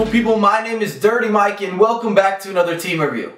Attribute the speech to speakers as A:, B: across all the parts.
A: beautiful people, my name is Dirty Mike and welcome back to another team review.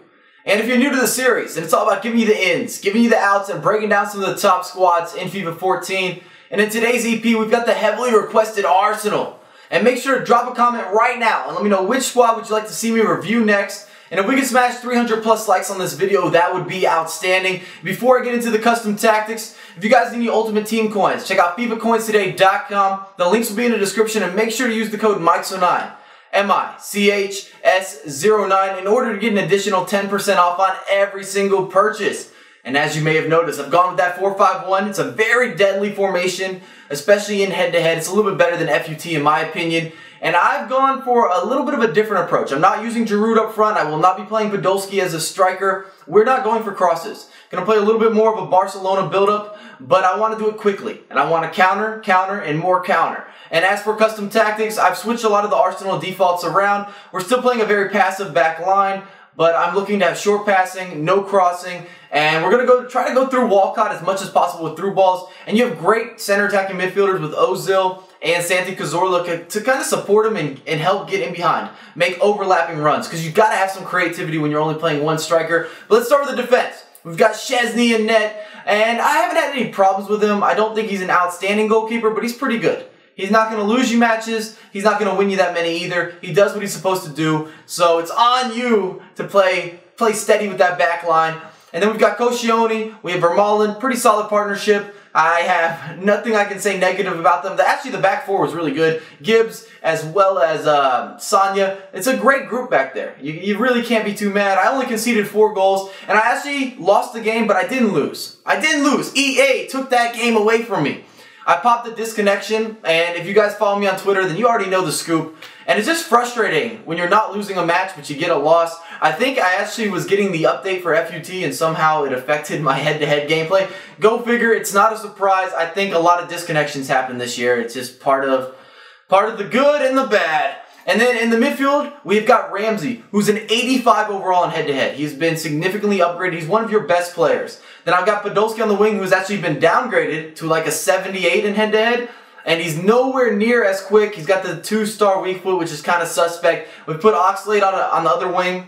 A: And if you're new to the series, then it's all about giving you the ins, giving you the outs, and breaking down some of the top squads in FIFA 14. And in today's EP, we've got the heavily requested Arsenal. And make sure to drop a comment right now and let me know which squad would you like to see me review next. And if we can smash 300 plus likes on this video, that would be outstanding. Before I get into the custom tactics, if you guys need any ultimate team coins, check out FIFAcoinstoday.com. The links will be in the description, and make sure to use the code MICHS09, MICHS09, in order to get an additional 10% off on every single purchase. And as you may have noticed, I've gone with that 4-5-1. It's a very deadly formation, especially in head-to-head. It's a little bit better than FUT in my opinion. And I've gone for a little bit of a different approach. I'm not using Giroud up front. I will not be playing Podolski as a striker. We're not going for crosses. Gonna play a little bit more of a Barcelona build-up, but I want to do it quickly. And I want to counter, counter, and more counter. And as for custom tactics, I've switched a lot of the Arsenal defaults around. We're still playing a very passive back line, but I'm looking to have short passing, no crossing, and we're going to try to go through Walcott as much as possible with through balls. And you have great center attacking midfielders with Ozil and Santi Cazorla to kind of support him and help get in behind, make overlapping runs, because you've got to have some creativity when you're only playing one striker. But let's start with the defense. We've got Szczesny in net, and I haven't had any problems with him. I don't think he's an outstanding goalkeeper, but he's pretty good. He's not going to lose you matches. He's not going to win you that many either. He does what he's supposed to do. So it's on you to play steady with that back line. And then we've got Koscielny. We have Vermaelen. Pretty solid partnership. I have nothing I can say negative about them. Actually, the back four was really good. Gibbs as well as Sanya. It's a great group back there. You really can't be too mad. I only conceded 4 goals. And I actually lost the game, but I didn't lose. I didn't lose. EA took that game away from me. I popped the disconnection, and if you guys follow me on Twitter, then you already know the scoop. And it's just frustrating when you're not losing a match, but you get a loss. I think I actually was getting the update for FUT, and somehow it affected my head-to-head gameplay. Go figure, it's not a surprise. I think a lot of disconnections happened this year. It's just part of the good and the bad. And then in the midfield, we've got Ramsey, who's an 85 overall in head-to-head. He's been significantly upgraded. He's one of your best players. Then I've got Podolski on the wing, who's actually been downgraded to like a 78 in head-to-head. And he's nowhere near as quick. He's got the 2-star weak foot, which is kind of suspect. We put Oxlade on the other wing.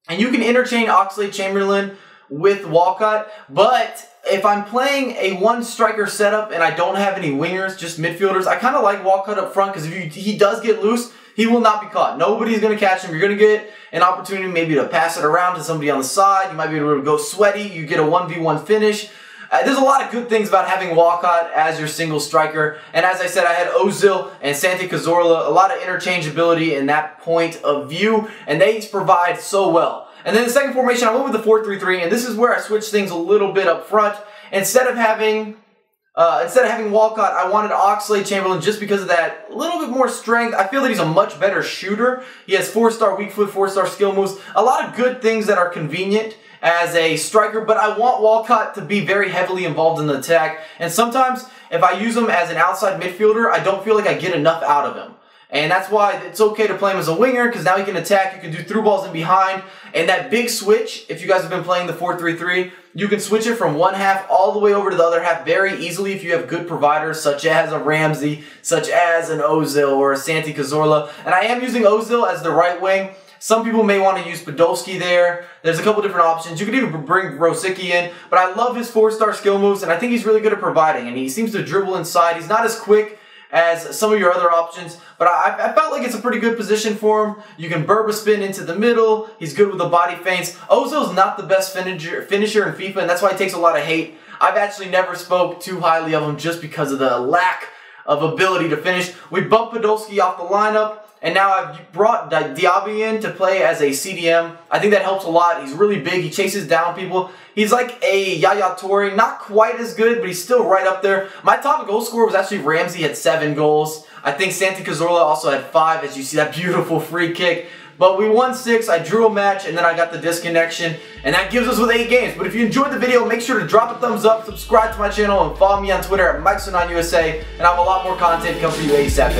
A: And you can interchange Oxlade-Chamberlain with Walcott. But if I'm playing a one-striker setup and I don't have any wingers, just midfielders, I kind of like Walcott up front, because if he does get loose, he will not be caught. Nobody's going to catch him. You're going to get an opportunity maybe to pass it around to somebody on the side. You might be able to go sweaty. You get a 1v1 finish. There's a lot of good things about having Walcott as your single striker. And as I said, I had Ozil and Santi Cazorla. A lot of interchangeability in that point of view. And they each provide so well. And then the second formation, I went with the 4-3-3. And this is where I switched things a little bit up front. Instead of having Walcott, I wanted Oxlade-Chamberlain just because of that little bit more strength. I feel that he's a much better shooter. He has 4-star weak foot, 4-star skill moves. A lot of good things that are convenient as a striker, but I want Walcott to be very heavily involved in the attack. And sometimes, if I use him as an outside midfielder, I don't feel like I get enough out of him. And that's why it's okay to play him as a winger, because now he can attack, you can do through balls in behind. And that big switch, if you guys have been playing the 4-3-3, you can switch it from one half all the way over to the other half very easily if you have good providers, such as a Ramsey, such as an Ozil or a Santi Cazorla. And I am using Ozil as the right wing. Some people may want to use Podolski there. There's a couple different options. You could even bring Rosicky in, but I love his 4-star skill moves, and I think he's really good at providing, and he seems to dribble inside. He's not as quick as some of your other options, but I felt like it's a pretty good position for him. You can Berba spin into the middle. He's good with the body feints. Ozil's not the best finisher in FIFA, and that's why he takes a lot of hate. I've actually never spoke too highly of him just because of the lack of ability to finish. We bumped Podolski off the lineup, and now I've brought Diaby in to play as a CDM. I think that helps a lot. He's really big. He chases down people. He's like a Yaya Toure. Not quite as good, but he's still right up there. My top goal scorer was actually Ramsey at 7 goals. I think Santi Cazorla also had 5, as you see that beautiful free kick. But we won 6, I drew a match, and then I got the disconnection. And that gives us with 8 games. But if you enjoyed the video, make sure to drop a thumbs up, subscribe to my channel, and follow me on Twitter at MICHS09USA. And I have a lot more content come for you ASAP.